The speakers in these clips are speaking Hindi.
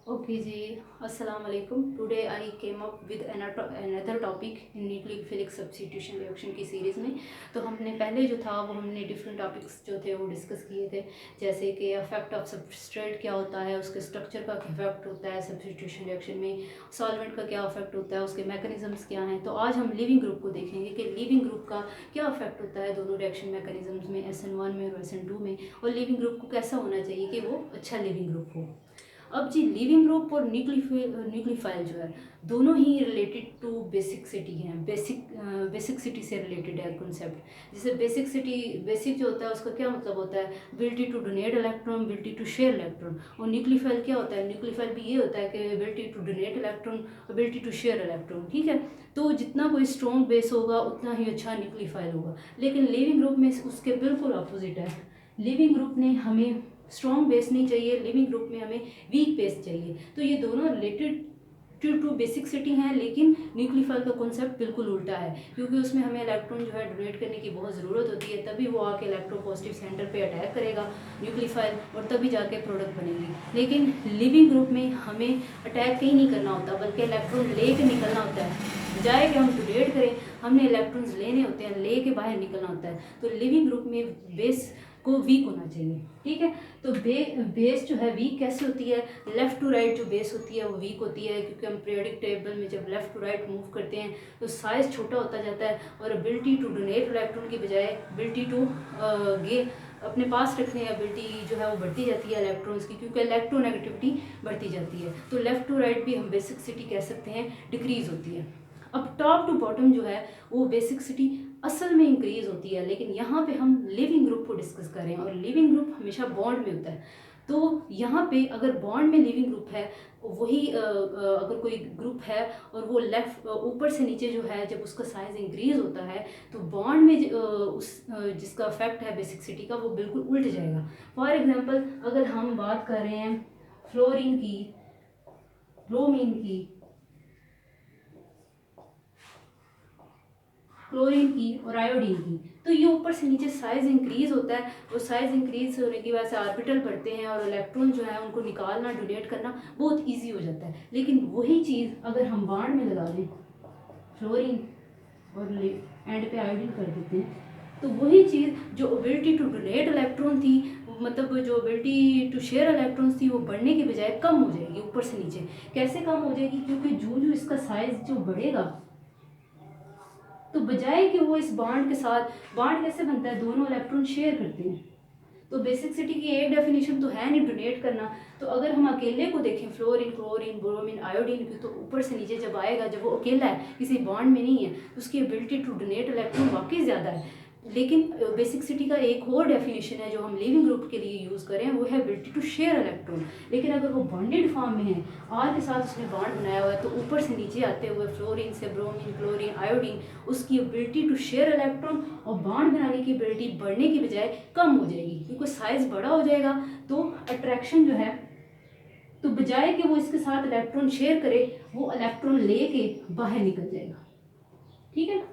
ओके जी, अस्सलाम वालेकुम। Today I came up with another topic in nucleophilic substitution reaction की सीरीज़ में। तो हमने पहले जो था वो हमने डिफरेंट टॉपिक्स जो थे वो डिस्कस किए थे, जैसे कि इफेक्ट ऑफ सबस्ट्रेट क्या होता है, उसके स्ट्रक्चर का इफेक्ट होता है सब्स्टिट्यूशन रिएक्शन में, सॉल्वेंट का क्या इफेक्ट होता है, उसके मैकेनिज्म्स क्या हैं। तो आज हम लिविंग ग्रुप को देखेंगे कि लिविंग ग्रुप का क्या इफेक्ट होता है दोनों रिएक्शन मैकेनिज्म्स में, SN1 में और SN2 में, और लिविंग ग्रुप को कैसा होना चाहिए कि वो अच्छा लिविंग ग्रुप हो। अब जी लिविंग ग्रुप और न्यूक्लियोफाइल जो है दोनों ही रिलेटेड टू बेसिकसिटी हैं। बेसिकसिटी से रिलेटेड है कॉन्सेप्ट। जैसे बेसिक जो होता है उसका क्या मतलब होता है, ability to donate electron, ability to share electron. और न्यूक्लियोफाइल क्या होता है, न्यूक्लियोफाइल भी ये होता है कि ability to donate electron, ability to share electron. ठीक है, तो जितना कोई स्ट्रॉन्ग बेस होगा उतना ही अच्छा न्यूक्लियोफाइल होगा। लेकिन लिविंग ग्रुप में उसके बिल्कुल अपोजिट है। लिविंग ग्रुप ने हमें स्ट्रॉन्ग बेस नहीं चाहिए, लिविंग ग्रुप में हमें वीक बेस चाहिए। तो ये दोनों रिलेटेड टू बेसिकसिटी हैं, लेकिन न्यूक्लियोफाइल का कॉन्सेप्ट बिल्कुल उल्टा है, क्योंकि उसमें हमें इलेक्ट्रॉन जो है डोनेट करने की बहुत ज़रूरत होती है, तभी वो आके इलेक्ट्रोपॉजिटिव सेंटर पे अटैक करेगा न्यूक्लियोफाइल, और तभी जाके प्रोडक्ट बनेगी। लेकिन लिविंग ग्रुप में हमें अटैक कहीं नहीं करना होता, बल्कि इलेक्ट्रॉन ले के निकलना होता है। बजाय कि हम डोनेट करें, हमने इलेक्ट्रॉन्स लेने होते हैं, ले के बाहर निकलना होता है। तो लिविंग ग्रुप में बेस को वीक होना चाहिए। ठीक है, तो बेस जो है वीक कैसे होती है, लेफ़्ट टू राइट जो बेस होती है वो वीक होती है, क्योंकि हम पीरियोडिक टेबल में जब लेफ़्ट टू राइट मूव करते हैं तो साइज़ छोटा होता जाता है, और एबिलिटी टू डोनेट इलेक्ट्रॉन की बजाय एबिलिटी टू गे अपने पास रखने एबिलिटी जो है वो बढ़ती जाती है इलेक्ट्रॉन्स की, क्योंकि इलेक्ट्रोनेगेटिविटी बढ़ती जाती है। तो लेफ़्ट टू राइट भी हम बेसिकसिटी कह सकते हैं डिक्रीज़ होती है। अब टॉप टू बॉटम जो है वो बेसिकसिटी असल में इंक्रीज होती है, लेकिन यहाँ पे हम लिविंग ग्रुप को डिस्कस कर रहे हैं, और लिविंग ग्रुप हमेशा बॉन्ड में होता है। तो यहाँ पे अगर बॉन्ड में लिविंग ग्रुप है, वही अगर कोई ग्रुप है और वो लेफ्ट ऊपर से नीचे जो है जब उसका साइज इंक्रीज होता है, तो बॉन्ड में जिसका इफेक्ट है बेसिकसिटी का वो बिल्कुल उल्ट जाएगा। फॉर एग्जांपल अगर हम बात कर रहे हैं फ्लोरीन की, ब्रोमीन की, क्लोरीन की और आयोडीन की, तो ये ऊपर से नीचे साइज इंक्रीज होता है, और साइज इंक्रीज होने की वजह से ऑर्बिटल बढ़ते हैं, और इलेक्ट्रॉन जो है उनको निकालना, डोनेट करना बहुत इजी हो जाता है। लेकिन वही चीज़ अगर हम बाण में लगा दें फ्लोरीन और एंड पे आयोडीन कर देते हैं, तो वही चीज़ जो एबिलिटी टू डोनेट इलेक्ट्रॉन थी, मतलब जो एबिलिटी टू शेयर इलेक्ट्रॉन्स थी, वो बढ़ने के बजाय कम हो जाएगी ऊपर से नीचे। कैसे कम हो जाएगी, क्योंकि जो जो इसका साइज जो बढ़ेगा, तो बजाय कि वो इस बॉन्ड के साथ, बॉन्ड कैसे बनता है, दोनों इलेक्ट्रॉन शेयर करते हैं। तो बेसिकसिटी की एक डेफिनेशन तो है नहीं डोनेट करना। तो अगर हम अकेले को देखें फ्लोरीन, क्लोरीन, ब्रोमीन, आयोडीन की, तो ऊपर से नीचे जब आएगा, जब वो अकेला है किसी बॉन्ड में नहीं है, तो उसकी एबिलिटी टू डोनेट इलेक्ट्रॉन वाकई ज़्यादा है। लेकिन बेसिकसिटी का एक और डेफिनेशन है जो हम लिविंग ग्रुप के लिए यूज़ करें, वो है एबिलिटी टू शेयर इलेक्ट्रॉन। लेकिन अगर वो बॉन्डेड फॉर्म में है, आर के साथ उसने बॉन्ड बनाया हुआ है, तो ऊपर से नीचे आते हुए फ्लोरीन से ब्रोमीन, क्लोरीन, आयोडीन, उसकी एबिलिटी टू शेयर इलेक्ट्रॉन और बॉन्ड बनाने की एबिलिटी बढ़ने की बजाय कम हो जाएगी, क्योंकि साइज बड़ा हो जाएगा। तो अट्रैक्शन जो है, तो बजाय कि वो इसके साथ इलेक्ट्रॉन शेयर करे, वो इलेक्ट्रॉन लेके बाहर निकल जाएगा। ठीक है,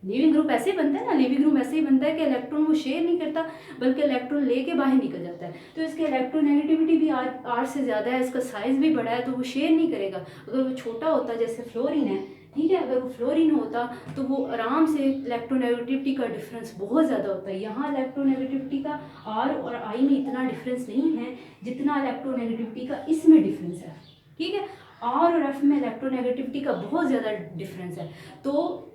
लिविंग ग्रुप ऐसे ही बनता है ना, लिविंग ग्रुप ऐसे ही बनता है कि इलेक्ट्रॉन वो शेयर नहीं करता, बल्कि इलेक्ट्रॉन लेके बाहर निकल जाता है। तो इसकी इलेक्ट्रोनेगेटिविटी भी आर से ज़्यादा है, इसका साइज भी बड़ा है, तो वो शेयर नहीं करेगा। अगर वो छोटा होता, जैसे फ्लोरीन है, ठीक है, अगर वो फ्लोरीन होता तो वो आराम से, इलेक्ट्रोनेगेटिविटी का डिफरेंस बहुत ज़्यादा होता है। यहाँ इलेक्ट्रोनेगेटिविटी का आर और आई में इतना डिफरेंस नहीं है जितना इलेक्ट्रोनेगेटिविटी का इसमें डिफरेंस है। ठीक है, आर और एफ में इलेक्ट्रोनेगेटिविटी का बहुत ज़्यादा डिफरेंस है। तो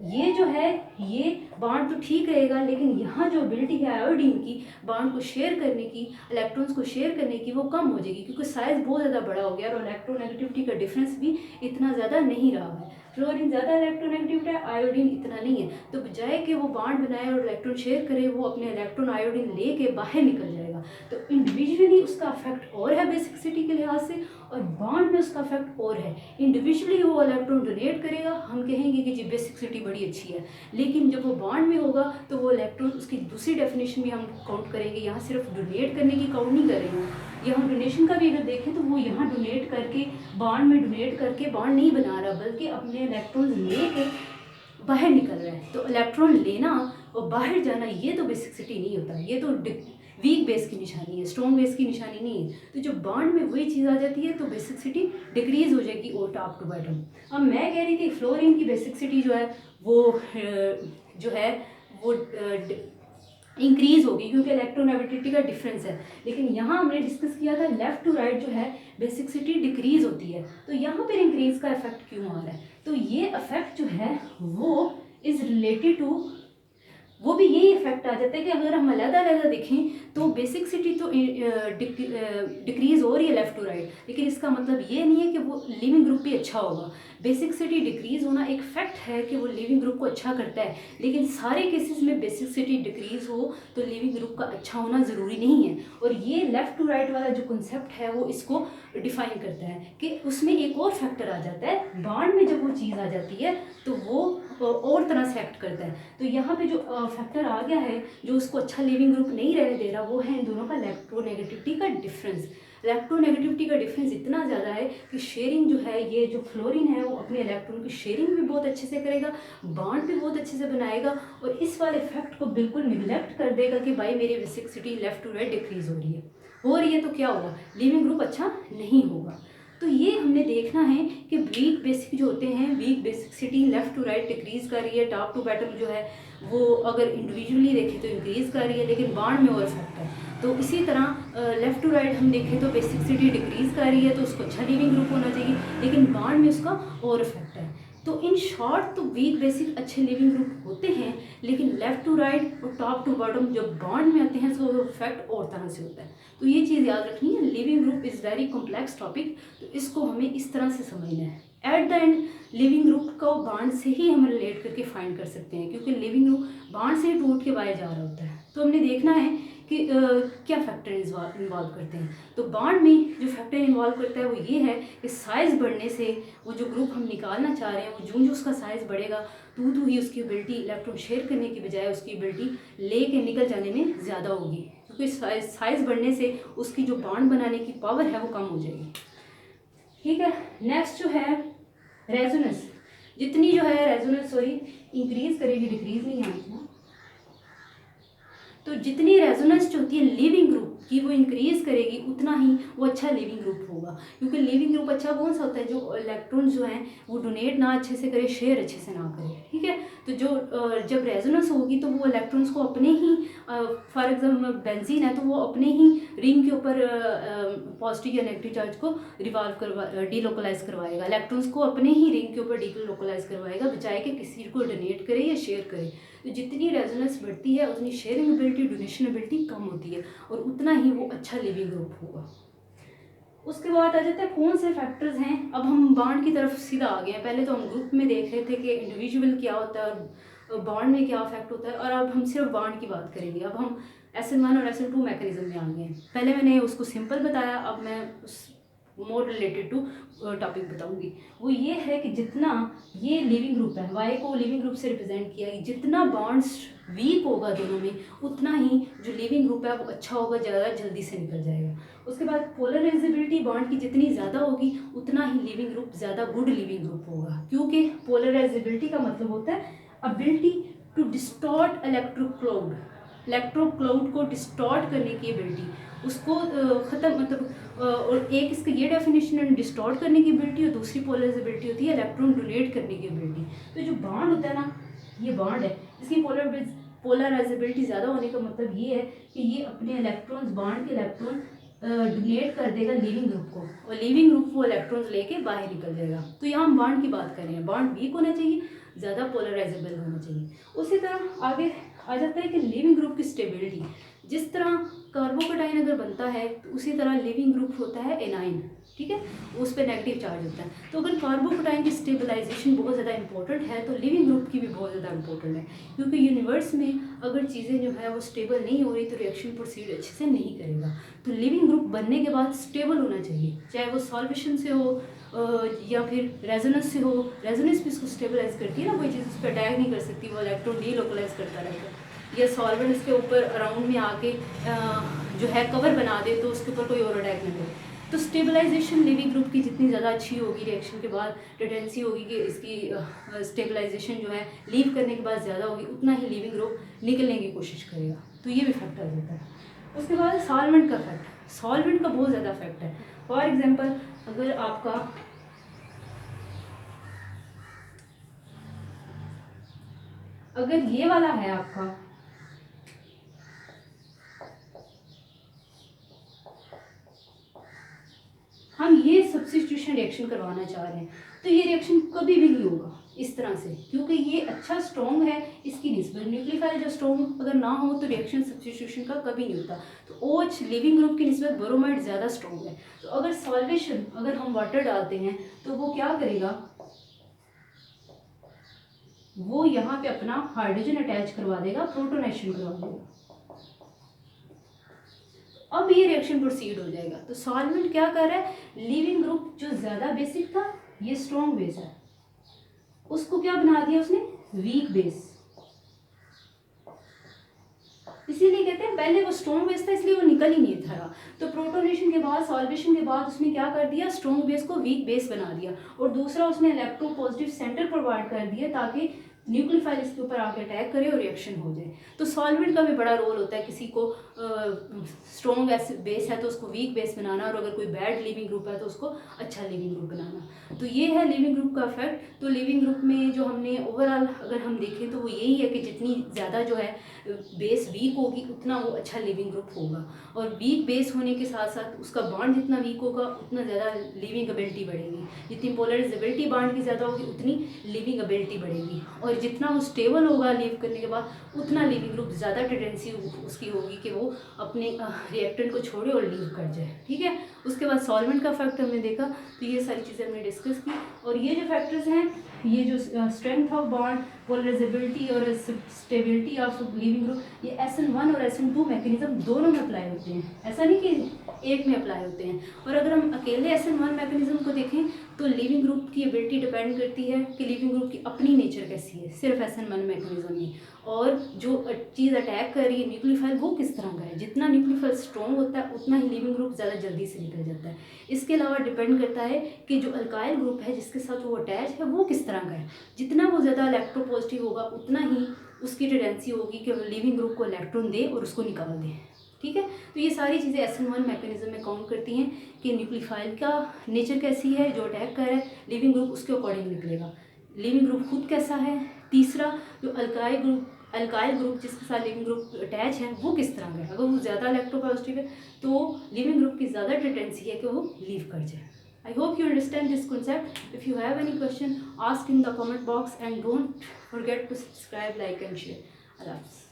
ये जो है, ये बॉन्ड तो ठीक रहेगा, लेकिन यहाँ जो एबिलिटी है आयोडीन की बॉन्ड को शेयर करने की, इलेक्ट्रॉन्स को शेयर करने की, वो कम हो जाएगी, क्योंकि साइज बहुत ज़्यादा बड़ा हो गया और इलेक्ट्रोनेगेटिविटी का डिफरेंस भी इतना ज़्यादा नहीं रहा है। फ्लोरीन ज़्यादा इलेक्ट्रोनेगेटिव है, आयोडीन इतना नहीं है। तो बजाय कि वो बॉन्ड बनाए और इलेक्ट्रॉन शेयर करे, वो अपने इलेक्ट्रॉन आयोडीन ले के बाहर निकल जाएगा। तो इंडिविजुअली उसका इफेक्ट और है बेसिकसिटी के लिहाज से, और बॉन्ड में उसका इफेक्ट और है। इंडिविजुअली वो इलेक्ट्रॉन डोनेट करेगा, हम कहेंगे कि जी बेसिकसिटी बड़ी अच्छी है, लेकिन जब वो बॉन्ड में होगा तो वो इलेक्ट्रॉन, उसकी दूसरी डेफिनेशन भी हम काउंट करेंगे। यहाँ सिर्फ डोनेट करने की काउंट नहीं कर रहे हैं, यहाँ डोनेशन का भी अगर देखें तो वो यहाँ डोनेट करके, बॉन्ड में डोनेट करके बॉन्ड नहीं बना रहा, बल्कि अपने इलेक्ट्रॉन लेके बाहर निकल रहा है। तो इलेक्ट्रॉन लेना और बाहर जाना, ये तो बेसिकसिटी नहीं होता, ये तो वीक बेस की निशानी है, स्ट्रॉन्ग बेस की निशानी नहीं है। तो जो बॉन्ड में वही चीज़ आ जाती है तो बेसिसिटी डिक्रीज हो जाएगी और टॉप टू बॉटम। अब मैं कह रही थी फ्लोरीन की बेसिसिटी जो है वो इंक्रीज होगी क्योंकि इलेक्ट्रोनेगेटिविटी का डिफरेंस है। लेकिन यहाँ हमने डिस्कस किया था लेफ्ट टू राइट जो है बेसिसिटी डिक्रीज होती है, तो यहाँ पर इंक्रीज का इफेक्ट क्यों आ रहा है? तो ये इफेक्ट जो है वो इज रिलेटेड टू, वो भी यही इफेक्ट आ जाता है कि अगर हम अलग-अलग देखें तो बेसिसिटी तो डिक्रीज हो रही है लेफ़्ट टू राइट, लेकिन इसका मतलब ये नहीं है कि वो लिविंग ग्रुप भी अच्छा होगा। बेसिसिटी डिक्रीज होना एक फैक्ट है कि वो लिविंग ग्रुप को अच्छा करता है, लेकिन सारे केसेस में बेसिसिटी डिक्रीज हो तो लिविंग ग्रुप का अच्छा होना ज़रूरी नहीं है। और ये लेफ़्ट टू राइट वाला जो कंसेप्ट है वो इसको डिफाइन करता है कि उसमें एक और फैक्टर आ जाता है, बॉन्ड में जब वो चीज़ आ जाती है तो वो और तरह से एक्ट करता है। तो यहाँ पे जो फैक्टर आ गया है जो उसको अच्छा लिविंग ग्रुप नहीं रहने दे रहा, वो है इन दोनों का इलेक्ट्रोनेगेटिविटी का डिफरेंस। इलेक्ट्रोनेगेटिविटी का डिफरेंस इतना ज़्यादा है कि शेयरिंग जो है, ये जो फ्लोरीन है वो अपने इलेक्ट्रॉन की शेयरिंग भी बहुत अच्छे से करेगा, बॉन्ड भी बहुत अच्छे से बनाएगा और इस वाले फैक्ट को बिल्कुल निगलेक्ट कर देगा कि भाई मेरी basicity left to right decrease हो रही है तो क्या होगा, लिविंग ग्रुप अच्छा नहीं होगा। तो ये हमने देखना है कि वीक बेसिक जो होते हैं, weak basicity left to right decrease कर रही है, टॉप टू बॉटम जो है वो अगर इंडिविजुअली देखें तो इंक्रीज कर रही है, लेकिन बॉन्ड में और इफेक्ट है। तो इसी तरह लेफ्ट टू राइट हम देखें तो बेसिसिटी डिक्रीज कर रही है तो उसको अच्छा लिविंग ग्रुप होना चाहिए, लेकिन बॉन्ड में उसका और इफेक्ट है। तो इन शॉर्ट तो वीक बेसिक अच्छे लिविंग ग्रुप होते हैं, लेकिन लेफ्ट टू राइट और टॉप टू बॉटम जब बॉन्ड में आते हैं तो इफेक्ट और तरह से होता है। तो ये चीज़ याद रखनी है, leaving group is very complex topic, तो इसको हमें इस तरह से समझना है। At the end leaving group को बॉन्ड से ही हम रिलेट करके फाइंड कर सकते हैं, क्योंकि लिविंग ग्रुप बॉन्ड से ही टूट के बाहर जा रहा होता है। तो हमने देखना है कि क्या फैक्टर इन्वॉल्व करते हैं। तो बॉन्ड में जो फैक्टर इन्वॉल्व करता है वो ये है कि साइज़ बढ़ने से वो जो ग्रुप हम निकालना चाह रहे हैं वो जो उसका साइज़ बढ़ेगा तो ही उसकी एबिलिटी इलेक्ट्रॉन शेयर करने की बजाय उसकी एबिलिटी ले के निकल जाने में ज़्यादा होगी, क्योंकि साइज़ बढ़ने से उसकी जो बॉन्ड बनाने की पावर है वो कम हो जाएगी। ठीक है, नेक्स्ट जो है रेजोनेंस, जितनी जो है रेजोनेंस इंक्रीज करेगी, डिक्रीज नहीं आएगी ना, तो जितनी रेजोनेंस जो होती है लिविंग ग्रुप की वो इंक्रीज करेगी उतना ही वो अच्छा लिविंग ग्रुप होगा, क्योंकि लिविंग ग्रुप अच्छा कौन सा होता है, जो इलेक्ट्रॉन जो हैं वो डोनेट ना अच्छे से करे, शेयर अच्छे से ना करे। ठीक है, तो जो जब रेजोनेंस होगी तो वो इलेक्ट्रॉन्स को अपने ही, फॉर एग्जाम्पल बेंजीन है तो वो अपने ही रिंग के ऊपर पॉजिटिव या नेगेटिव चार्ज को डीलोकलाइज करवाएगा, इलेक्ट्रॉन्स को अपने ही रिंग के ऊपर डीलोकलाइज करवाएगा, बचाए कि किसी को डोनेट करे या शेयर करे। तो जितनी रेजोनेंस बढ़ती है उतनी शेयरिंग एबिलिटी, डोनेशन एबिलिटी कम होती है और उतना ही वो अच्छा लिविंग ग्रुप होगा। उसके बाद आ जाता है कौन से फैक्टर्स हैं। अब हम बॉन्ड की तरफ सीधा आ गए हैं, पहले तो हम ग्रुप में देख रहे थे कि इंडिविजुअल क्या होता है और बॉन्ड में क्या इफेक्ट होता है, और अब हम सिर्फ बॉन्ड की बात करेंगे। अब हम SN1 और SN2 मैकेनिज्म में आ गए हैं। पहले मैंने उसको सिंपल बताया, अब मैं उस मोर रिलेटेड टू टॉपिक बताऊंगी। वो ये है कि जितना ये लिविंग ग्रुप है, वाई को लिविंग ग्रुप से रिप्रेजेंट किया है, जितना बॉन्ड्स वीक होगा दोनों में उतना ही जो लिविंग ग्रुप है वो अच्छा होगा, ज़्यादा जल्दी से निकल जाएगा। उसके बाद पोलराइजेबिलिटी बॉन्ड की जितनी ज़्यादा होगी उतना ही लिविंग ग्रुप ज़्यादा गुड लिविंग ग्रुप होगा, क्योंकि पोलराइजेबिलिटी का मतलब होता है एबिलिटी टू डिस्टॉर्ट इलेक्ट्रोक्लाउड को डिस्टॉर्ट करने की एबिलिटी, उसको ख़त्म, मतलब और एक इसकी ये डेफिनेशन है डिस्टॉर्ट करने की एबिलिटी, और दूसरी पोलराइजेबिलिटी होती है इलेक्ट्रॉन डोनेट करने की एबिलिटी। तो जो बॉन्ड होता है ना, ये बॉन्ड है, इसकी पोलराइजेबिलिटी ज़्यादा होने का मतलब ये है कि ये अपने इलेक्ट्रॉन्स, बॉन्ड के इलेक्ट्रॉन डोनेट कर देगा लिविंग ग्रुप को, और लिविंग ग्रुप वो इलेक्ट्रॉन्स लेके बाहर निकल जाएगा। तो यहाँ हम बॉन्ड की बात कर रहे हैं, बॉन्ड वीक होना चाहिए, ज़्यादा पोलराइजेबल होना चाहिए। उसी तरह आगे आ जाता है कि लिविंग ग्रुप की स्टेबिलिटी, जिस तरह कार्बोकेटाइन अगर बनता है तो उसी तरह लिविंग ग्रुप होता है एनाइन। ठीक है, उस पर नेगेटिव चार्ज होता है। तो अगर कार्बोकेटाइन की स्टेबलाइजेशन बहुत ज़्यादा इंपॉर्टेंट है तो लिविंग ग्रुप की भी बहुत ज़्यादा इंपॉर्टेंट है, क्योंकि यूनिवर्स में अगर चीज़ें जो है वो स्टेबल नहीं हो रही तो रिएक्शन प्रोसीड अच्छे से नहीं करेगा। तो लिविंग ग्रुप बनने के बाद स्टेबल होना चाहिए, चाहे वो सॉल्वेशन से हो या फिर रेजोनेंस से हो। रेजोनेंस भी इसको स्टेबलाइज करती है ना, कोई चीज़ उस पर अटैक नहीं कर सकती, वो इलेक्ट्रॉन डीलोकलाइज करता रहेगा, या सॉल्वेंट इसके ऊपर अराउंड में आके जो है कवर बना दे तो उसके ऊपर कोई और अटैक नहीं करे। तो स्टेबलाइजेशन लिविंग ग्रुप की जितनी ज़्यादा अच्छी होगी, रिएक्शन के बाद टेंडेंसी होगी कि इसकी स्टेबलाइजेशन जो है लीव करने के बाद ज़्यादा होगी, उतना ही लिविंग ग्रुप निकलने की कोशिश करेगा। तो ये भी फैक्टर होता है। उसके बाद सॉल्वेंट का इफेक्ट, सॉल्वेंट का बहुत ज़्यादा इफेक्ट है। फॉर एग्जांपल अगर ये वाला है आपका, हम ये सब्स्टिट्यूशन रिएक्शन करवाना चाह रहे हैं, तो ये रिएक्शन कभी भी नहीं होगा इस तरह से, क्योंकि ये अच्छा स्ट्रॉन्ग है इसकी निस्बत। न्यूक्लियोफाइल जो स्ट्रॉन्ग अगर ना हो तो रिएक्शन सब्स्टिट्यूशन का कभी नहीं होता। तो OH लिविंग ग्रुप की निस्बत ब्रोमाइड ज़्यादा स्ट्रॉन्ग है। तो अगर सॉल्वेशन, अगर हम वाटर डालते हैं तो वो क्या करेगा, वो यहाँ पे अपना हाइड्रोजन अटैच करवा देगा, प्रोटोनेशन करवा देगा। अब ये रिएक्शन प्रोसीड हो जाएगा। तो सॉल्वेंट क्या कर रहा है, लिविंग ग्रुप जो ज़्यादा बेसिक था, ये स्ट्रॉन्ग बेस है, उसको क्या बना दिया उसने, वीक बेस। इसीलिए कहते हैं पहले वो स्ट्रॉन्ग बेस था इसलिए वो निकल ही नहीं था। तो प्रोटोनेशन के बाद, सॉल्वेशन के बाद उसने क्या कर दिया, स्ट्रॉन्ग बेस को वीक बेस बना दिया। और दूसरा उसने इलेक्ट्रोपॉजिटिव सेंटर प्रोवाइड कर दिया ताकि न्यूक्लियोफाइल इसके ऊपर आके अटैक करे और रिएक्शन हो जाए। तो सॉल्वेंट का भी बड़ा रोल होता है, किसी को स्ट्रॉन्ग बेस है तो उसको वीक बेस बनाना, और अगर कोई बैड लिविंग ग्रुप है तो उसको अच्छा लिविंग ग्रुप बनाना। तो ये है लिविंग ग्रुप का इफेक्ट। तो लिविंग ग्रुप में जो हमने ओवरऑल अगर हम देखें तो वो यही है कि जितनी ज़्यादा जो है बेस वीक होगी उतना वो अच्छा लिविंग ग्रुप होगा, और वीक बेस होने के साथ साथ उसका बॉन्ड जितना वीक होगा उतना ज़्यादा लिविंग एबिलिटी बढ़ेगी। जितनी पोलराइजेबिलिटी बॉन्ड की ज़्यादा होगी उतनी लिविंग एबिलिटी बढ़ेगी, और जितना वो स्टेबल होगा लीव करने के बाद उतना लिविंग ग्रुप ज़्यादा टेंडेंसी उसकी होगी कि वो अपने रिएक्टेंट को छोड़े और लीव कर जाए। ठीक है, उसके बाद सॉल्वेंट का फैक्टर हमने देखा। तो ये सारी चीज़ें हमने डिस्कस की, और ये जो फैक्टर्स हैं, ये जो स्ट्रेंथ ऑफ बॉन्ड, पोलराइजेबिलिटी और स्टेबिलिटी ऑफ लिविंग ग्रुप, ये SN1 और SN2 मैकेनिज्म दोनों में अप्लाई होते हैं, ऐसा नहीं कि एक में अप्लाई होते हैं। और अगर हम अकेले SN1 मैकेनिज्म को देखें तो लिविंग ग्रुप की एबिलिटी डिपेंड करती है कि लिविंग ग्रुप की अपनी नेचर कैसी है, सिर्फ SN1 मैकेनिज्म में, और जो चीज़ अटैक कर रही है न्यूक्लियोफाइल वो किस तरह का है। जितना न्यूक्लियोफाइल स्ट्रॉन्ग होता है उतना ही लिविंग ग्रुप ज़्यादा जल्दी से निकल जाता है। इसके अलावा डिपेंड करता है कि जो अल्काइल ग्रुप है जिसके साथ वो अटैच है वो किस तरह का है। जितना वो ज़्यादा इलेक्ट्रोपॉजिटिव होगा उतना ही उसकी टेंडेंसी होगी कि वो लिविंग ग्रुप को इलेक्ट्रॉन दे और उसको निकाल दे। ठीक है, तो ये सारी चीज़ें SN1 मैकेनिज्म में काउंट करती हैं कि न्यूक्लियोफाइल का नेचर कैसी है, जो अटैक कर रहा है लिविंग ग्रुप उसके अकॉर्डिंग निकलेगा, लिविंग ग्रुप खुद कैसा है। तीसरा, जो अल्काइल ग्रुप जिसके साथ लिविंग ग्रुप अटैच है वो किस तरह का है। अगर वो ज़्यादा इलेक्ट्रोपॉजिटिव है तो लिविंग ग्रुप की ज़्यादा टेंडेंसी है कि वो लीव कर जाए। I hope you understand this concept. If you have any question, ask in the comment box and don't forget to subscribe, like and share. Allah Hafiz.